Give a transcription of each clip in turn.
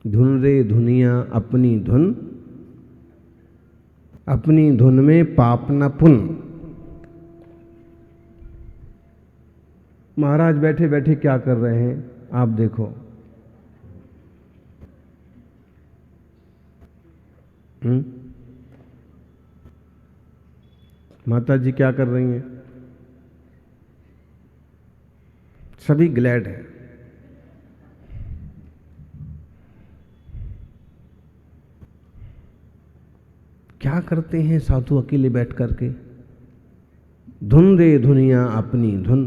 धुन रे धुनिया अपनी धुन, अपनी धुन में पाप न पुण्य। महाराज बैठे बैठे क्या कर रहे हैं आप देखो। माता जी क्या कर रही हैं? सभी ग्लैड हैं। क्या करते हैं साधु अकेले बैठ करके? धुन रे धुनिया अपनी धुन,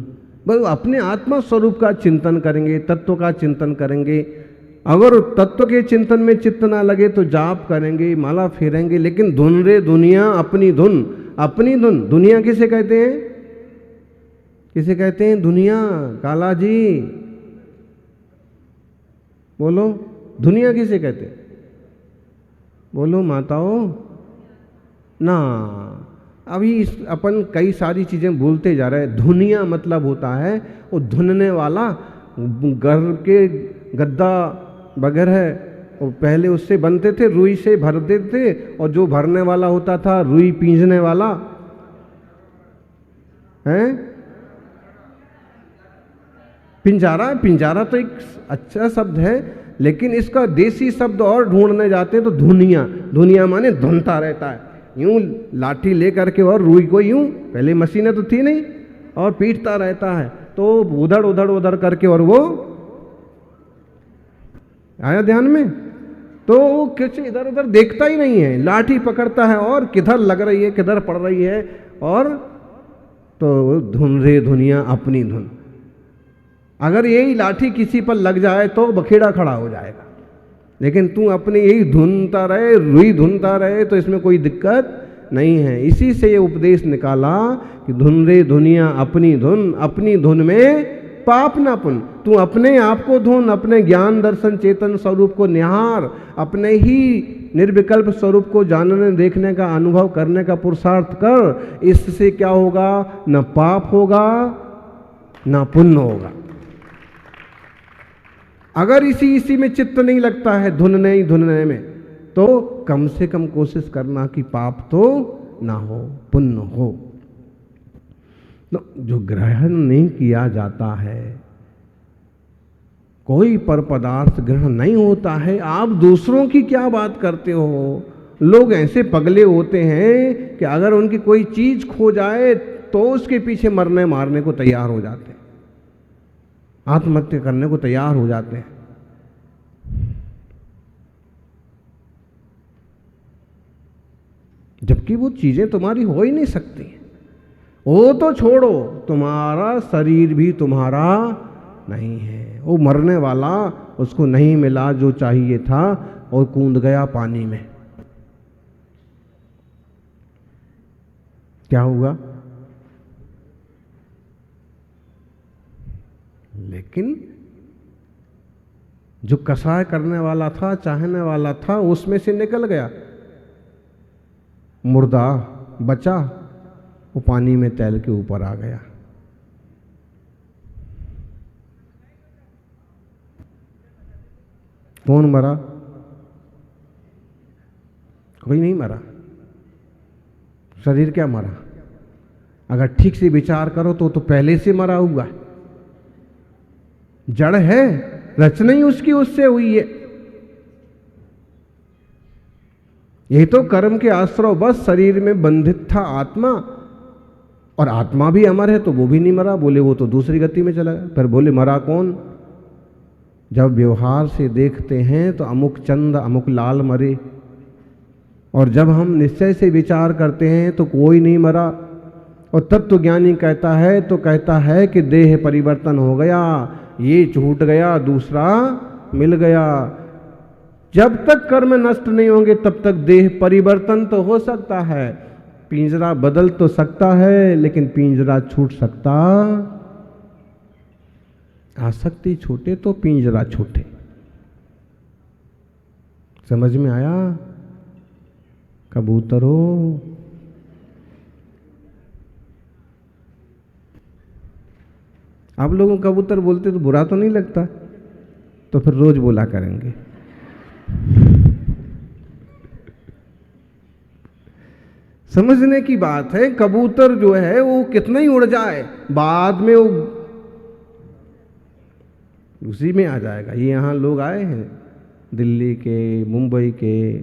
बस अपने आत्मा स्वरूप का चिंतन करेंगे, तत्व का चिंतन करेंगे। अगर तत्व के चिंतन में चित्त ना लगे तो जाप करेंगे, माला फेरेंगे, लेकिन धुन रे दुनिया अपनी धुन, अपनी धुन। दुनिया किसे कहते हैं? किसे कहते हैं दुनिया? काला जी बोलो, दुनिया किसे कहते हैं? बोलो माताओं ना। अभी इस अपन कई सारी चीजें भूलते जा रहे हैं। धुनिया मतलब होता है वो धुनने वाला, घर के गद्दा वगैरह वो पहले उससे बनते थे, रुई से भरते थे, और जो भरने वाला होता था रुई पींजने वाला है। पिंजारा, पिंजारा तो एक अच्छा शब्द है, लेकिन इसका देसी शब्द और ढूंढने जाते हैं तो धुनिया। धुनिया माने धुनता रहता है, यूं लाठी ले करके और रुई को यूं, पहले मशीनें तो थी नहीं, और पीटता रहता है तो उधर उधर उधर करके, और वो आया ध्यान में? तो कुछ इधर उधर देखता ही नहीं है, लाठी पकड़ता है और किधर लग रही है किधर पड़ रही है, और तो धुन रे धुनिया अपनी धुन। अगर यही लाठी किसी पर लग जाए तो बखेड़ा खड़ा हो जाएगा, लेकिन तू अपनी यही धुनता रहे, रुई धुनता रहे, तो इसमें कोई दिक्कत नहीं है। इसी से ये उपदेश निकाला कि धुन रे धुनिया अपनी धुन, अपनी धुन में पाप ना पुण्य। तू अपने आप को धुन, अपने ज्ञान दर्शन चेतन स्वरूप को निहार, अपने ही निर्विकल्प स्वरूप को जानने देखने का अनुभव करने का पुरुषार्थ कर। इससे क्या होगा? न पाप होगा न पुण्य होगा। अगर इसी में चित्त नहीं लगता है धुनने ही धुनने में, तो कम से कम कोशिश करना कि पाप तो ना हो, पुण्य हो। तो जो ग्रहण नहीं किया जाता है, कोई पर पदार्थ ग्रहण नहीं होता है, आप दूसरों की क्या बात करते हो? लोग ऐसे पगले होते हैं कि अगर उनकी कोई चीज खो जाए तो उसके पीछे मरने मारने को तैयार हो जाते हैं, आत्महत्या करने को तैयार हो जाते हैं। जबकि वो चीजें तुम्हारी हो ही नहीं सकती। वो तो छोड़ो, तुम्हारा शरीर भी तुम्हारा नहीं है। वो मरने वाला, उसको नहीं मिला जो चाहिए था और कूद गया पानी में। क्या हुआ? लेकिन जो कसाय करने वाला था, चाहने वाला था, उसमें से निकल गया, मुर्दा बचा, वो पानी में तैर के ऊपर आ गया। कौन मरा? कोई नहीं मरा। शरीर क्या मरा? अगर ठीक से विचार करो तो पहले से मरा हुआ है। जड़ है, रचना ही उसकी उससे हुई है। यही तो कर्म के आश्रय बस शरीर में बंधित था आत्मा, और आत्मा भी अमर है तो वो भी नहीं मरा। बोले वो तो दूसरी गति में चला गया। फिर बोले मरा कौन? जब व्यवहार से देखते हैं तो अमुक चंद अमुक लाल मरे, और जब हम निश्चय से विचार करते हैं तो कोई नहीं मरा। और तत्वज्ञानी कहता है तो कहता है कि देह परिवर्तन हो गया, ये छूट गया, दूसरा मिल गया। जब तक कर्म नष्ट नहीं होंगे तब तक देह परिवर्तन तो हो सकता है, पिंजरा बदल तो सकता है, लेकिन पिंजरा छूट सकता। आसक्ति छूटे तो पिंजरा छूटे। समझ में आया? कबूतरों, आप लोगों कबूतर बोलते तो बुरा तो नहीं लगता, तो फिर रोज बोला करेंगे। समझने की बात है। कबूतर जो है वो कितना ही उड़ जाए, बाद में वो उसी में आ जाएगा। ये यहाँ लोग आए हैं दिल्ली के, मुंबई के,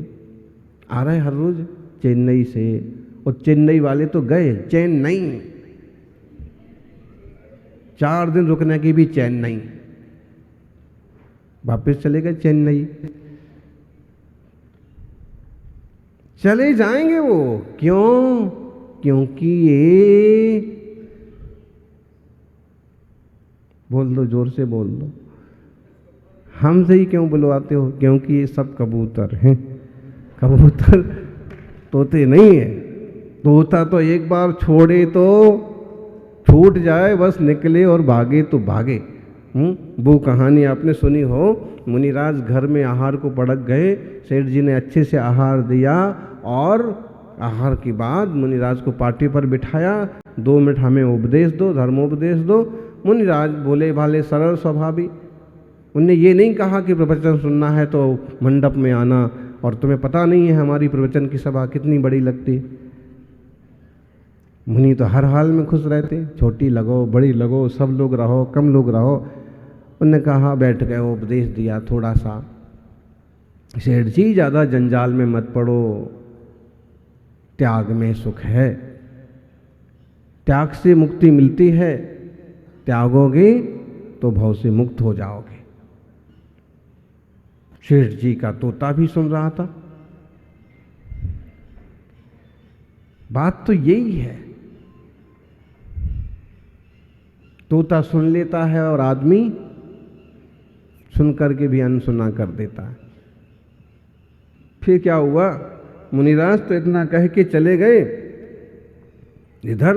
आ रहे हर रोज चेन्नई से, और चेन्नई वाले तो गए चेन्नई, 4 दिन रुकने की भी चैन नहीं, वापस चले गए चेन्नई। चले जाएंगे वो, क्यों? क्योंकि ये, बोल दो, जोर से बोल दो, हमसे ही क्यों बुलवाते हो? क्योंकि ये सब कबूतर हैं। कबूतर तोते नहीं है। तोता तो एक बार छोड़े तो छूट जाए, बस निकले और भागे तो भागे। वो कहानी आपने सुनी हो, मुनिराज घर में आहार को पड़क गए, सेठ जी ने अच्छे से आहार दिया और आहार के बाद मुनिराज को पार्टी पर बिठाया, 2 मिनट हमें उपदेश दो, धर्मोपदेश दो। मुनिराज भोले भाले सरल स्वभावी, उनने ये नहीं कहा कि प्रवचन सुनना है तो मंडप में आना, और तुम्हें पता नहीं है हमारी प्रवचन की सभा कितनी बड़ी लगती। मुनि तो हर हाल में खुश रहते, छोटी लगो बड़ी लगो, सब लोग रहो कम लोग रहो। उनने कहा, बैठ गए, उपदेश दिया थोड़ा सा, सेठ जी ज़्यादा जंजाल में मत पड़ो, त्याग में सुख है, त्याग से मुक्ति मिलती है, त्यागोगे तो भव से मुक्त हो जाओगे। सेठ जी का तोता भी सुन रहा था। बात तो यही है, तोता सुन लेता है और आदमी सुन करके भी अनसुना कर देता है। फिर क्या हुआ, मुनिराज तो इतना कह के चले गए। इधर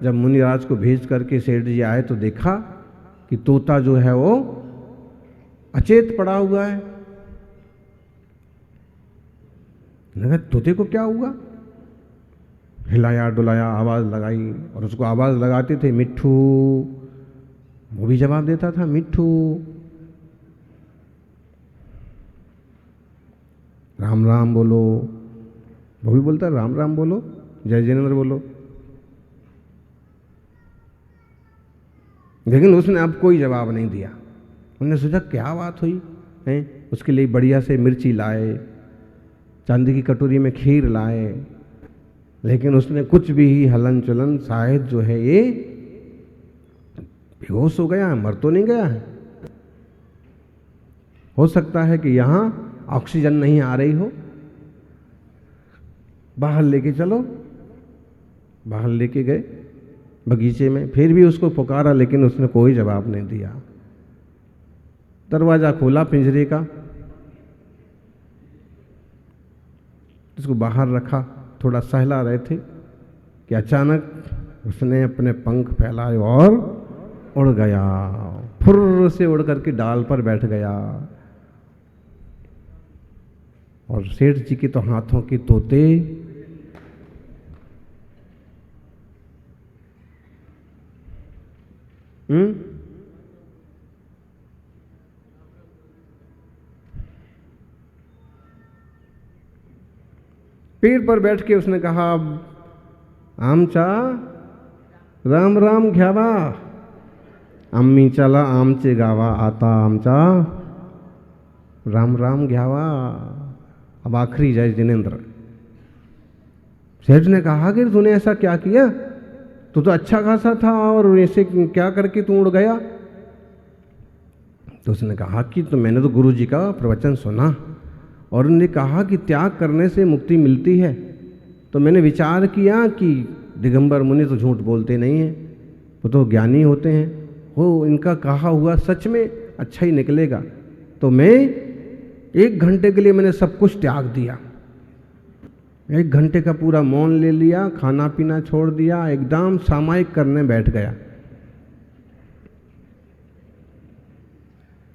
जब मुनिराज को भेज करके सेठ जी आए तो देखा कि तोता जो है वो अचेत पड़ा हुआ है। लगा तोते को क्या हुआ? हिलाया डुलाया, आवाज़ लगाई, और उसको आवाज़ लगाते थे मिट्ठू, वो भी जवाब देता था मिट्ठू। राम राम बोलो, वो भी बोलता राम राम बोलो, जय जिनेंद्र बोलो। लेकिन उसने अब कोई जवाब नहीं दिया। उन्होंने सोचा क्या बात हुई है। उसके लिए बढ़िया से मिर्ची लाए, चांदी की कटोरी में खीर लाए, लेकिन उसने कुछ भी ही हलन चलन, शायद जो है ये बेहोश हो गया है, मर तो नहीं गया है। हो सकता है कि यहाँ ऑक्सीजन नहीं आ रही हो, बाहर लेके चलो। बाहर लेके गए बगीचे में, फिर भी उसको पुकारा लेकिन उसने कोई जवाब नहीं दिया। दरवाज़ा खोला पिंजरे का, उसको बाहर रखा, थोड़ा सहला रहे थे कि अचानक उसने अपने पंख फैलाए और उड़ गया, फुर्र से उड़ करके डाल पर बैठ गया। और सेठ जी के तो हाथों के तोते पेड़ पर बैठ के उसने कहा, आमचा राम राम घ्यावा, आम्ही चला आमचे गावा, आता आमचा राम राम घ्यावा। अब आखिरी जय जिनेंद्र। सेठ ने कहा कि तूने ऐसा क्या किया, तू तो अच्छा खासा था और ऐसे क्या करके तू उड़ गया? तो उसने कहा कि तो मैंने तो गुरु जी का प्रवचन सुना और उन्होंने कहा कि त्याग करने से मुक्ति मिलती है। तो मैंने विचार किया कि दिगंबर मुनि तो झूठ बोलते नहीं हैं, वो तो ज्ञानी होते हैं, वो इनका कहा हुआ सच में अच्छा ही निकलेगा। तो मैं 1 घंटे के लिए मैंने सब कुछ त्याग दिया, 1 घंटे का पूरा मौन ले लिया, खाना पीना छोड़ दिया, एकदम सामायिक करने बैठ गया।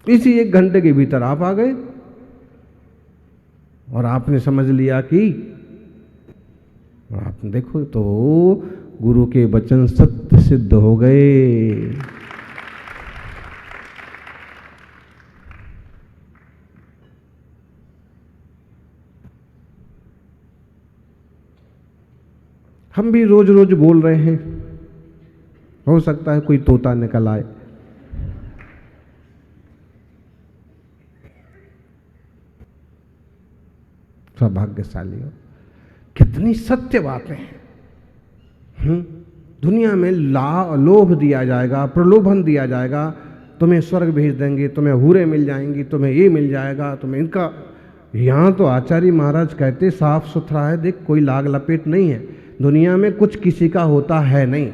इसी 1 घंटे के भीतर आप आ गए और आपने समझ लिया कि, आपने देखो तो गुरु के वचन सत्य सिद्ध हो गए। हम भी रोज रोज बोल रहे हैं, हो सकता है कोई तोता निकल आए। सौभाग्यशाली हो। कितनी सत्य बातें हैं। दुनिया में लोभ दिया जाएगा, प्रलोभन दिया जाएगा, तुम्हें स्वर्ग भेज देंगे, तुम्हें हूरें मिल जाएंगी, तुम्हें ये मिल जाएगा, तुम्हें इनका। यहाँ तो आचार्य महाराज कहते साफ सुथरा है, देख कोई लाग लपेट नहीं है, दुनिया में कुछ किसी का होता है नहीं।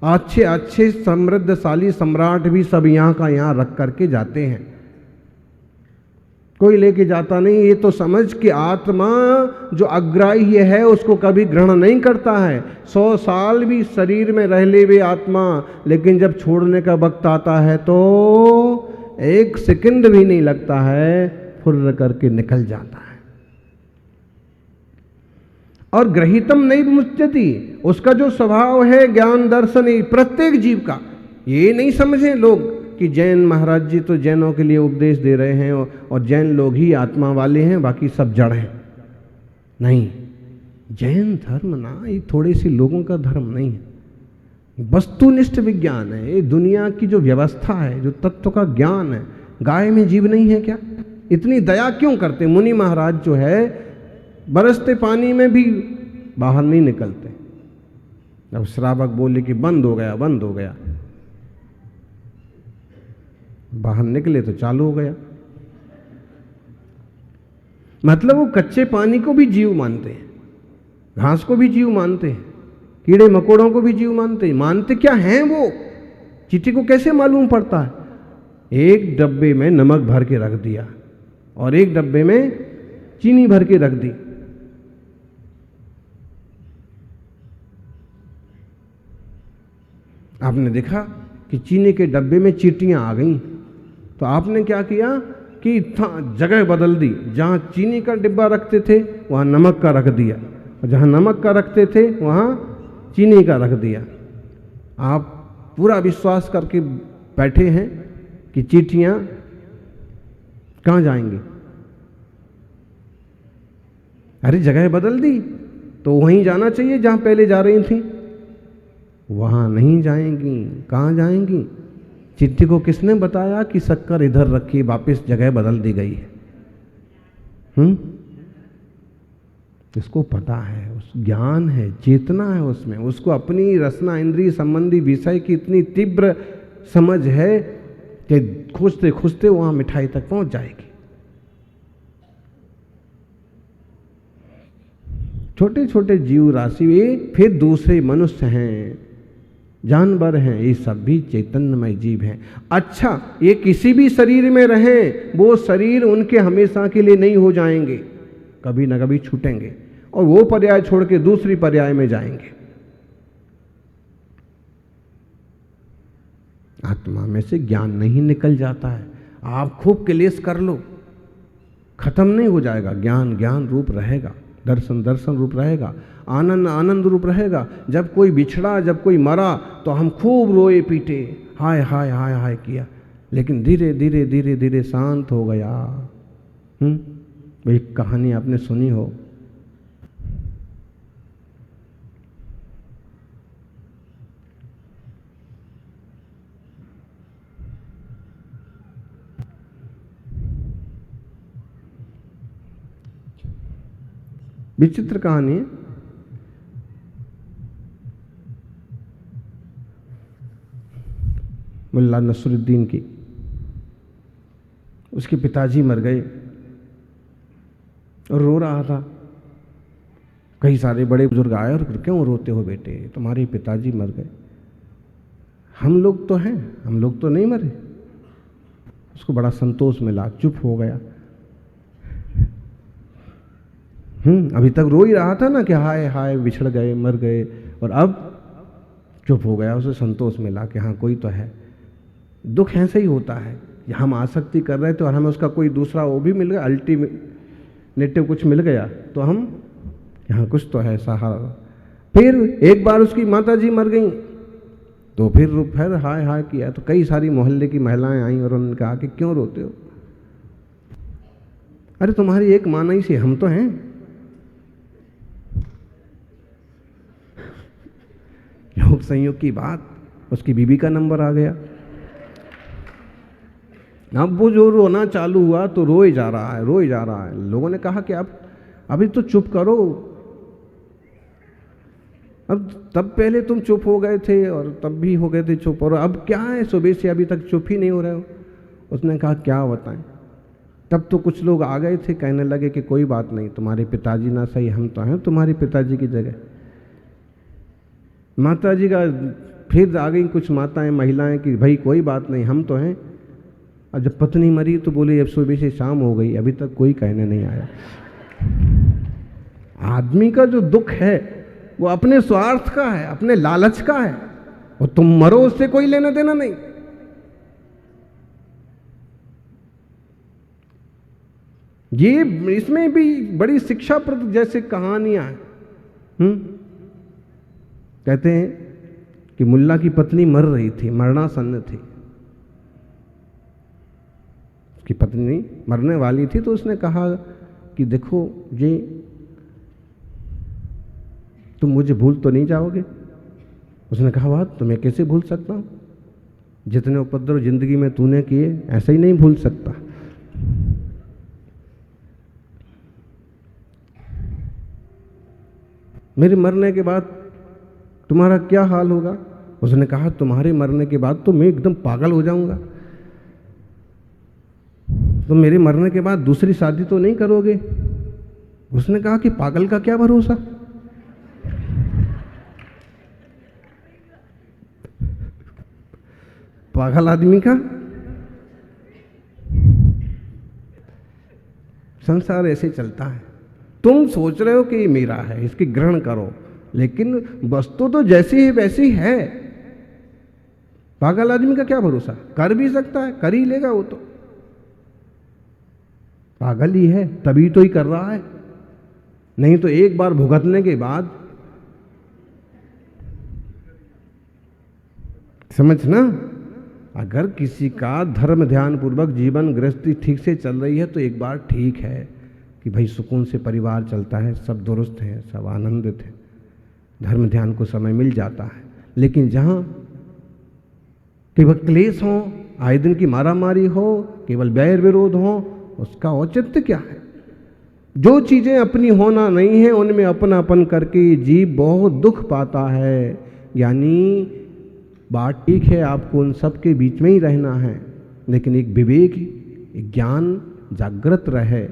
अच्छे अच्छे समृद्धशाली सम्राट भी सब यहाँ का यहाँ रख करके जाते हैं, कोई लेके जाता नहीं। ये तो समझ कि आत्मा जो अग्राह्य है उसको कभी ग्रहण नहीं करता है। 100 साल भी शरीर में रह ले वे आत्मा, लेकिन जब छोड़ने का वक्त आता है तो 1 सेकंड भी नहीं लगता है, फुर्र करके निकल जाता है। और ग्रहीतम नहीं मुच्यति, उसका जो स्वभाव है ज्ञान दर्शन प्रत्येक जीव का। ये नहीं समझे लोग कि जैन महाराज जी तो जैनों के लिए उपदेश दे रहे हैं और जैन लोग ही आत्मा वाले हैं, बाकी सब जड़ हैं। नहीं, जैन धर्म ना ये थोड़े से लोगों का धर्म नहीं है, वस्तुनिष्ठ विज्ञान है। ये दुनिया की जो व्यवस्था है, जो तत्व का ज्ञान है। गाय में जीव नहीं है क्या? इतनी दया क्यों करते? मुनि महाराज जो है बरसते पानी में भी बाहर नहीं निकलते। अब श्रावक बोले कि बंद हो गया, बंद हो गया, बाहर निकले तो चालू हो गया। मतलब वो कच्चे पानी को भी जीव मानते हैं, घास को भी जीव मानते हैं, कीड़े मकोड़ों को भी जीव मानते हैं। मानते क्या हैं वो? चींटी को कैसे मालूम पड़ता है? एक डब्बे में नमक भर के रख दिया और एक डब्बे में चीनी भर के रख दी, आपने देखा कि चीनी के डब्बे में चींटियां आ गई, तो आपने क्या किया कि जगह बदल दी। जहाँ चीनी का डिब्बा रखते थे वहाँ नमक का रख दिया, और जहाँ नमक का रखते थे वहाँ चीनी का रख दिया। आप पूरा विश्वास करके बैठे हैं कि चींटियाँ कहाँ जाएंगी? अरे जगह बदल दी तो वहीं जाना चाहिए जहाँ पहले जा रही थी। वहाँ नहीं जाएंगी, कहाँ जाएंगी? चिट्ठी को किसने बताया कि शक्कर इधर रखी, वापस जगह बदल दी गई है? इसको पता है, उस ज्ञान है, चेतना है उसमें, उसको अपनी रसना इंद्रिय संबंधी विषय की इतनी तीव्र समझ है कि खोजते खोजते वहां मिठाई तक पहुंच जाएगी। छोटे छोटे जीव राशि, ये फिर दूसरे मनुष्य हैं, जानवर हैं, ये सब भी चैतन्यमय जीव हैं। अच्छा, ये किसी भी शरीर में रहें, वो शरीर उनके हमेशा के लिए नहीं हो जाएंगे, कभी ना कभी छूटेंगे और वो पर्याय छोड़ के दूसरी पर्याय में जाएंगे। आत्मा में से ज्ञान नहीं निकल जाता है। आप खूब क्लेश कर लो, खत्म नहीं हो जाएगा। ज्ञान ज्ञान रूप रहेगा, दर्शन दर्शन रूप रहेगा, आनंद आनंद रूप रहेगा। जब कोई बिछड़ा, जब कोई मरा तो हम खूब रोए पीटे, हाय हाय हाय हाय किया, लेकिन धीरे धीरे धीरे धीरे शांत हो गया। एक कहानी आपने सुनी हो, विचित्र कहानी है। मुल्ला नसरुद्दीन की, उसके पिताजी मर गए और रो रहा था। कई सारे बड़े बुजुर्ग आए और क्यों रोते हो बेटे, तुम्हारे पिताजी मर गए। हम लोग तो हैं, हम लोग तो नहीं मरे। उसको बड़ा संतोष मिला, चुप हो गया। अभी तक रो ही रहा था ना कि हाय हाय बिछड़ गए, मर गए, और अब चुप हो गया। उसे संतोष मिला कि हाँ कोई तो है। दुख ऐसे ही होता है, हम आसक्ति कर रहे थे और हमें उसका कोई दूसरा वो भी मिल गया, अल्टीमेटिव कुछ मिल गया, तो हम यहाँ कुछ तो है सहारा। फिर एक बार उसकी माता जी मर गई तो फिर हाय हाय किया, तो कई सारी मोहल्ले की महिलाएं आई और उन्होंने कहा कि क्यों रोते हो? अरे तुम्हारी एक माँ नहीं सी, हम तो हैं। संयोग संयोग की बात, उसकी बीबी का नंबर आ गया। अब वो जो रोना चालू हुआ तो रोए जा रहा है, रोए जा रहा है। लोगों ने कहा कि आप अभी तो चुप करो, अब तब पहले तुम चुप हो गए थे और तब भी हो गए थे चुप, और अब क्या है सुबह से अभी तक चुप ही नहीं हो रहे हो। उसने कहा क्या बताएं। तब तो कुछ लोग आ गए थे, कहने लगे कि कोई बात नहीं, तुम्हारे पिताजी ना सही, हम तो हैं तुम्हारे पिताजी की जगह। माता जी का फिर आ गई कुछ माताएं महिलाएं कि भाई कोई बात नहीं, हम तो हैं। और जब पत्नी मरी तो बोले अब सुबह से शाम हो गई, अभी तक कोई कहने नहीं आया। आदमी का जो दुख है वो अपने स्वार्थ का है, अपने लालच का है, और तुम मरो उससे कोई लेना देना नहीं। ये इसमें भी बड़ी शिक्षाप्रद जैसे कहानियां हैं। कहते हैं कि मुल्ला की पत्नी मर रही थी, मरणासन्न थी, उसकी पत्नी मरने वाली थी। तो उसने कहा कि देखो ये तुम मुझे भूल तो नहीं जाओगे। उसने कहा वाह, तुम्हें कैसे भूल सकता हूं, जितने उपद्रव जिंदगी में तूने किए ऐसे ही नहीं भूल सकता। मेरे मरने के बाद तुम्हारा क्या हाल होगा। उसने कहा तुम्हारे मरने के बाद तो मैं एकदम पागल हो जाऊंगा, तुम मेरे मरने के बाद दूसरी शादी तो नहीं करोगे। उसने कहा कि पागल का क्या भरोसा, पागल आदमी का। संसार ऐसे चलता है, तुम सोच रहे हो कि ये मेरा है, इसकी ग्रहण करो, लेकिन वस्तु तो जैसी है वैसी है। पागल आदमी का क्या भरोसा, कर भी सकता है, कर ही लेगा, वो तो पागल ही है, तभी तो ही कर रहा है। नहीं तो एक बार भुगतने के बाद समझना, अगर किसी का धर्म ध्यान पूर्वक जीवन गृहस्थी ठीक से चल रही है तो एक बार ठीक है कि भाई सुकून से परिवार चलता है, सब दुरुस्त हैं, सब आनंदित हैं, धर्म ध्यान को समय मिल जाता है। लेकिन जहाँ केवल क्लेश हो, आए दिन की मारामारी हो, केवल बैर विरोध हो, उसका औचित्य क्या है। जो चीज़ें अपनी होना नहीं है उनमें अपनापन करके जीव बहुत दुख पाता है। यानी बात ठीक है, आपको उन सब के बीच में ही रहना है, लेकिन एक विवेक, एक ज्ञान जागृत रहे।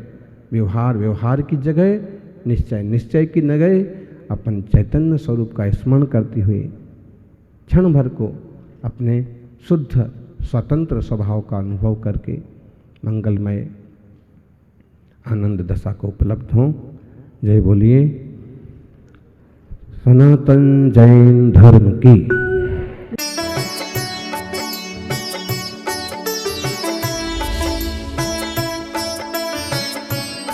व्यवहार व्यवहार की जगह, निश्चय निश्चय की जगह अपन चैतन्य स्वरूप का स्मरण करते हुए क्षण भर को अपने शुद्ध स्वतंत्र स्वभाव का अनुभव करके मंगलमय आनंद दशा को उपलब्ध हों। जय बोलिए सनातन जैन धर्म की।